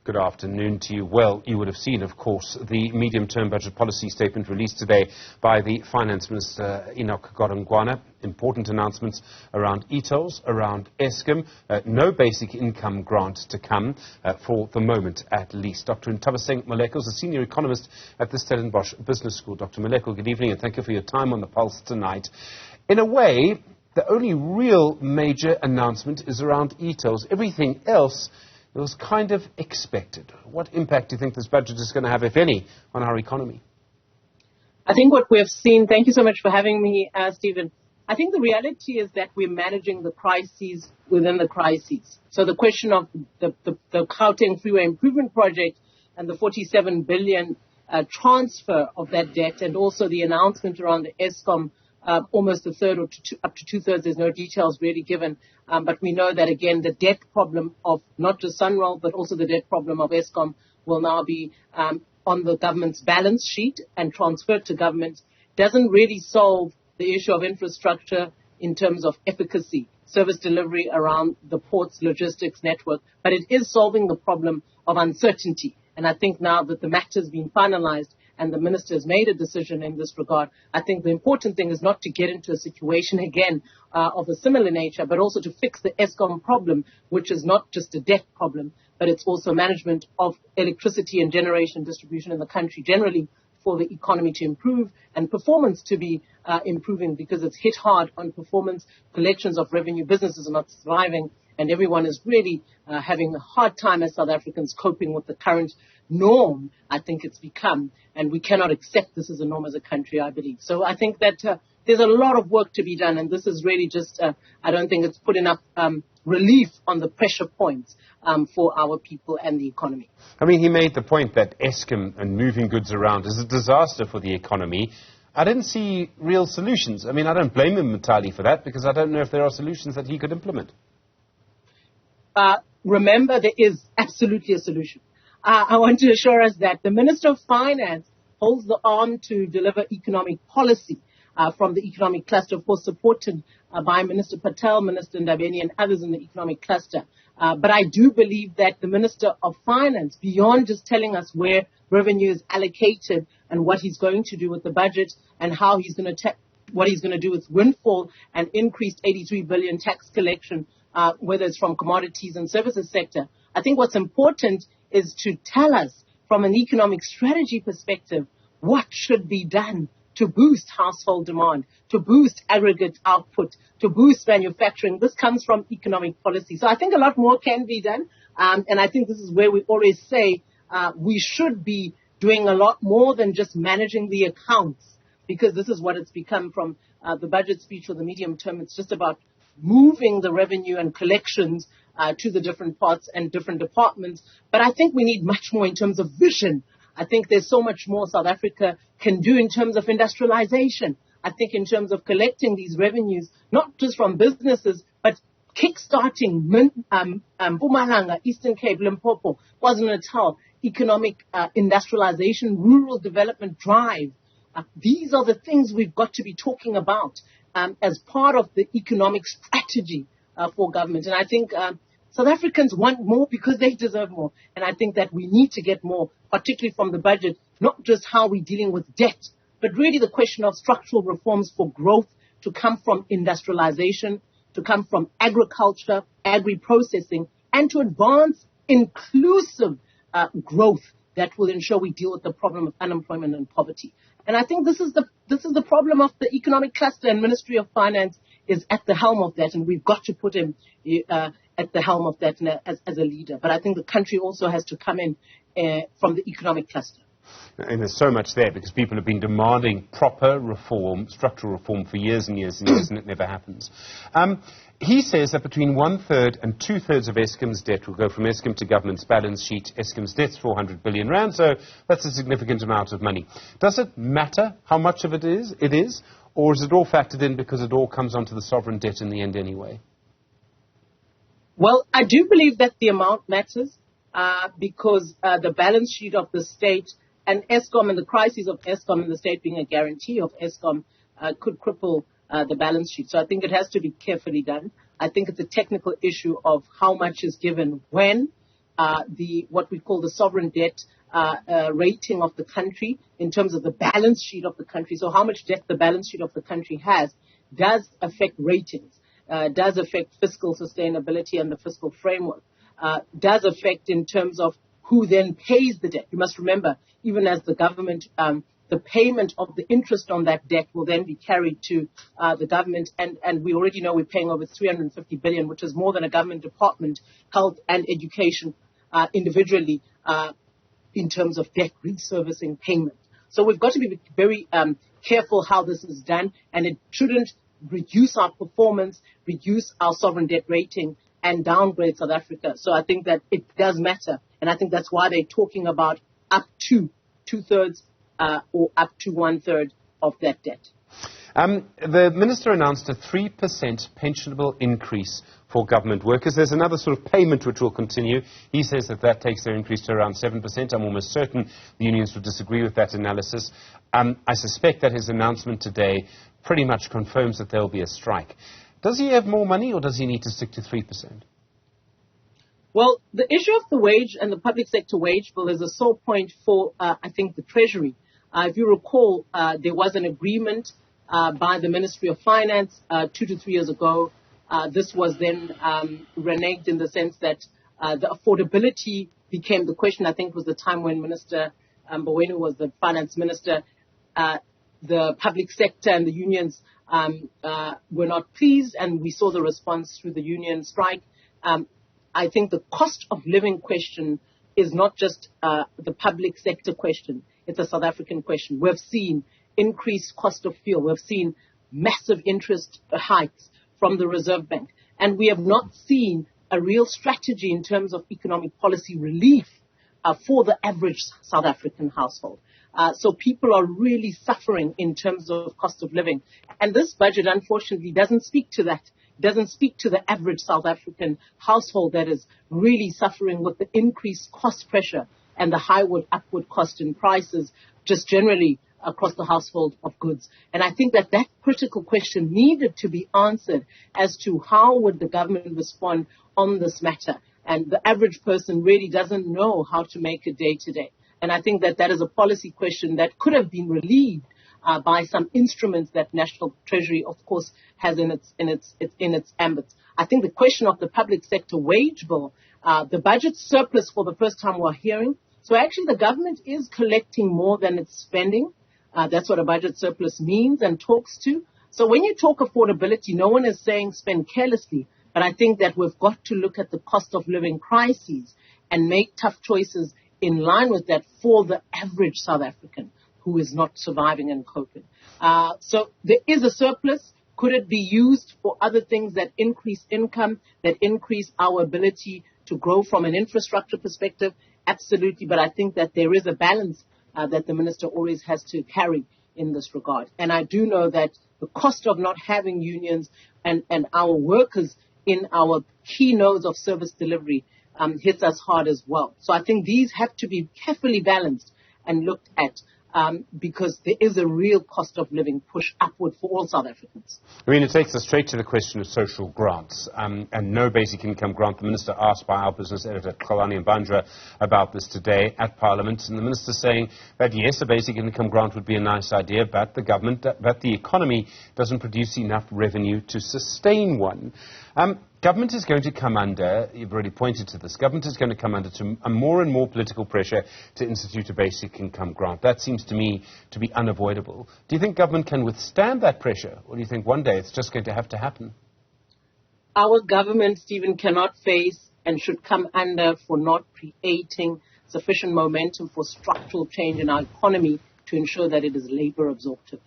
Good afternoon to you. Well, you would have seen, of course, the medium-term budget policy statement released today by the Finance Minister, Enoch Godongwana. Important announcements around e-tolls, around Eskom, no basic income grant to come, for the moment at least. Dr. Nthabiseng Moleko is a senior economist at the Stellenbosch Business School. Dr. Moleko, good evening and thank you for your time on the Pulse tonight. In a way, the only real major announcement is around e-tolls. Everything else was kind of expected. What impact do you think this budget is going to have, if any, on our economy? I think what we've seen, thank you so much for having me, Stephen. I think the reality is that we're managing the crises within the crises. So the question of the Gauteng Freeway Improvement Project and the 47 billion transfer of that debt, and also the announcement around the Eskom, almost a third or up to two-thirds, there's no details really given. But we know that, again, the debt problem of not just Sunroll, but also the debt problem of Eskom will now be on the government's balance sheet and transferred to government. Doesn't really solve the issue of infrastructure in terms of efficacy, service delivery around the port's logistics network, but it is solving the problem of uncertainty. And I think now that the matter's been finalized and the minister has made a decision in this regard, I think the important thing is not to get into a situation again of a similar nature, but also to fix the Eskom problem, which is not just a debt problem, but it's also management of electricity and generation distribution in the country generally, for the economy to improve and performance to be improving, because it's hit hard on performance, collections of revenue, businesses are not surviving, and everyone is really having a hard time as South Africans coping with the current norm, I think it's become, and we cannot accept this as a norm as a country, I believe. So I think that there's a lot of work to be done, and this is really just, I don't think it's put enough relief on the pressure points for our people and the economy. I mean, he made the point that Eskom and moving goods around is a disaster for the economy. I didn't see real solutions. I mean, I don't blame him entirely for that, because I don't know if there are solutions that he could implement. Remember, there is absolutely a solution. I want to assure us that the Minister of Finance holds the arm to deliver economic policy from the economic cluster, of course, supported by Minister Patel, Minister Nthabiseng, and others in the economic cluster. But I do believe that the Minister of Finance, beyond just telling us where revenue is allocated and what he's going to do with the budget and how he's going to what he's going to do with windfall and increased 83 billion tax collection, whether it's from commodities and services sector, I think what's important is to tell us from an economic strategy perspective what should be done to boost household demand, to boost aggregate output, to boost manufacturing. This comes from economic policy. So I think a lot more can be done. And I think this is where we always say we should be doing a lot more than just managing the accounts, because this is what it's become from the budget speech for the medium term. It's just about moving the revenue and collections to the different parts and different departments. But I think we need much more in terms of vision. I think there's so much more South Africa can do in terms of industrialization. I think in terms of collecting these revenues, not just from businesses, but kickstarting Mpumalanga, Eastern Cape, Limpopo, KwaZulu-Natal, economic industrialization, rural development drive. These are the things we've got to be talking about as part of the economic strategy for government. And I think South Africans want more because they deserve more. And I think that we need to get more, particularly from the budget, not just how we're dealing with debt, but really the question of structural reforms for growth to come from industrialization, to come from agriculture, agri-processing, and to advance inclusive growth that will ensure we deal with the problem of unemployment and poverty. And I think this is the problem of the economic cluster, and Ministry of Finance is at the helm of that, and we've got to put him at the helm of that as a leader. But I think the country also has to come in from the economic cluster. And there's so much there, because people have been demanding proper reform, structural reform, for years and years and years, and it never happens. He says that between 1/3 and 2/3 of Eskom's debt will go from Eskom to government's balance sheet. Eskom's debt's 400 billion rand, so that's a significant amount of money. Does it matter how much of it is, or is it all factored in because it all comes onto the sovereign debt in the end anyway? Well, I do believe that the amount matters because the balance sheet of the state and Eskom, and the crisis of Eskom and the state being a guarantee of Eskom could cripple the balance sheet. So I think it has to be carefully done. I think it's a technical issue of how much is given when, what we call the sovereign debt rating of the country in terms of the balance sheet of the country. So how much debt the balance sheet of the country has does affect ratings, does affect fiscal sustainability and the fiscal framework, does affect in terms of who then pays the debt. You must remember, even as the government, the payment of the interest on that debt will then be carried to the government. And we already know we're paying over 350 billion, which is more than a government department, health and education individually in terms of debt reservicing payment. So we've got to be very careful how this is done, and it shouldn't reduce our performance, reduce our sovereign debt rating, and downgrade South Africa. So I think that it does matter, and I think that's why they're talking about up to 2/3 or up to 1/3 of that debt. The minister announced a 3% pensionable increase for government workers. There's another sort of payment which will continue. He says that takes their increase to around 7%. I'm almost certain the unions would disagree with that analysis. I suspect that his announcement today pretty much confirms that there will be a strike. Does he have more money, or does he need to stick to 3%? Well, the issue of the wage and the public sector wage bill is a sore point for, I think, the Treasury. If you recall, there was an agreement by the Ministry of Finance 2 to 3 years ago. This was then reneged in the sense that the affordability became the question. I think it was the time when Minister Mboweni was the finance minister. The public sector and the unions were not pleased, and we saw the response through the union strike. I think the cost of living question is not just the public sector question. It's a South African question. We've seen increased cost of fuel. We've seen massive interest hikes from the Reserve Bank. And we have not seen a real strategy in terms of economic policy relief for the average South African household. So people are really suffering in terms of cost of living. And this budget, unfortunately, doesn't speak to that. Doesn't speak to the average South African household that is really suffering with the increased cost pressure and the upward cost in prices just generally across the household of goods. And I think that critical question needed to be answered as to how would the government respond on this matter. And the average person really doesn't know how to make a day-to-day. And I think that is a policy question that could have been relieved by some instruments that National Treasury, of course, has in its ambit. I think the question of the public sector wage bill, the budget surplus for the first time we're hearing. So actually the government is collecting more than it's spending. That's what a budget surplus means and talks to. So when you talk affordability, no one is saying spend carelessly, but I think that we've got to look at the cost of living crises and make tough choices in line with that for the average South African who is not surviving and coping. So there is a surplus. Could it be used for other things that increase income, that increase our ability to grow from an infrastructure perspective? Absolutely. But I think that there is a balance that the minister always has to carry in this regard. And I do know that the cost of not having unions and our workers in our key nodes of service delivery hits us hard as well. So I think these have to be carefully balanced and looked at because there is a real cost of living push upward for all South Africans. I mean, it takes us straight to the question of social grants and no basic income grant. The minister asked by our business editor, Xolani Mbandra, about this today at Parliament, and the minister saying that, yes, a basic income grant would be a nice idea, but the economy doesn't produce enough revenue to sustain one. Government is going to come under, you've already pointed to this, government is going to come under to more and more political pressure to institute a basic income grant. That seems to me to be unavoidable. Do you think government can withstand that pressure, or do you think one day it's just going to have to happen? Our government, Stephen, cannot face and should come under for not creating sufficient momentum for structural change in our economy to ensure that it is labor absorptive.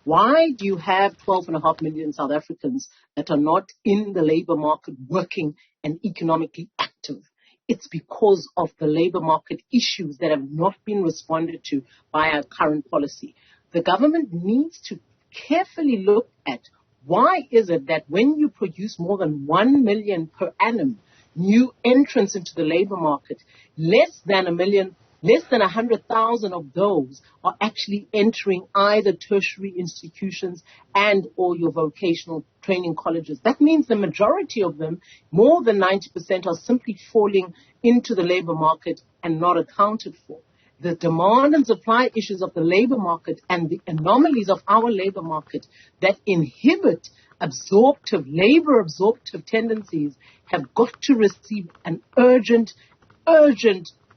Why do you have 12.5 million South Africans that are not in the labor market working and economically active? It's because of the labor market issues that have not been responded to by our current policy. The government needs to carefully look at why is it that when you produce more than 1 million per annum new entrants into the labor market, less than 1 million less than 100,000 of those are actually entering either tertiary institutions and or your vocational training colleges. That means the majority of them, more than 90%, are simply falling into the labor market and not accounted for. The demand and supply issues of the labor market and the anomalies of our labor market that inhibit labor absorptive tendencies have got to receive an urgent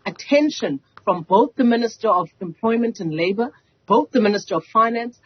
attention from both the Minister of Employment and Labor, both the Minister of Finance,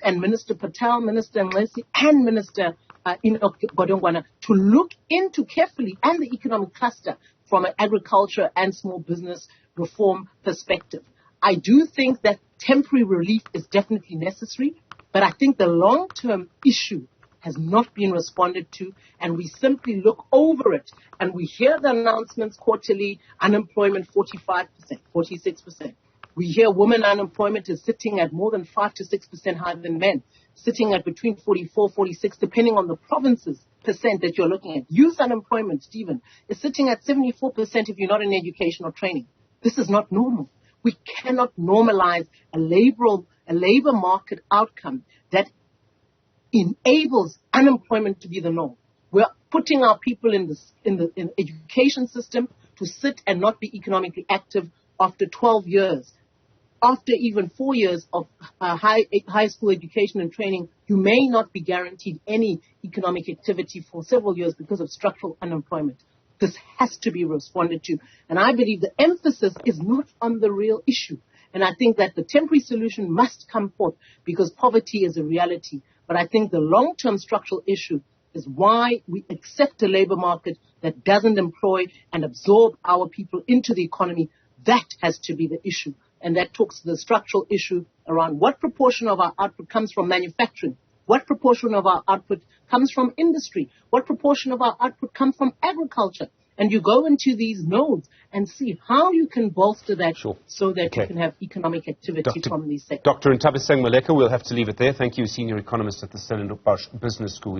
and Minister Patel, Minister Nglesi, and Minister Enoch Godongwana to look into carefully, and the economic cluster from an agriculture and small business reform perspective. I do think that temporary relief is definitely necessary, but I think the long-term issue has not been responded to, and we simply look over it, and we hear the announcements quarterly, unemployment 45%, 46%. We hear women unemployment is sitting at more than 5 to 6% higher than men, sitting at between 44, 46, depending on the provinces percent that you're looking at. Youth unemployment, Stephen, is sitting at 74% if you're not in education or training. This is not normal. We cannot normalize a labor market outcome that enables unemployment to be the norm. We're putting our people in the education system to sit and not be economically active after 12 years. After even 4 years of high school education and training, you may not be guaranteed any economic activity for several years because of structural unemployment. This has to be responded to. And I believe the emphasis is not on the real issue. And I think that the temporary solution must come forth because poverty is a reality. But I think the long-term structural issue is why we accept a labor market that doesn't employ and absorb our people into the economy. That has to be the issue. And that talks to the structural issue around what proportion of our output comes from manufacturing, what proportion of our output comes from industry, what proportion of our output comes from agriculture. And you go into these nodes and see how you can bolster that so that you can have economic activity from these sectors. Dr. Nthabiseng Moleko, we'll have to leave it there. Thank you, Senior Economist at the Stellenbosch Business School.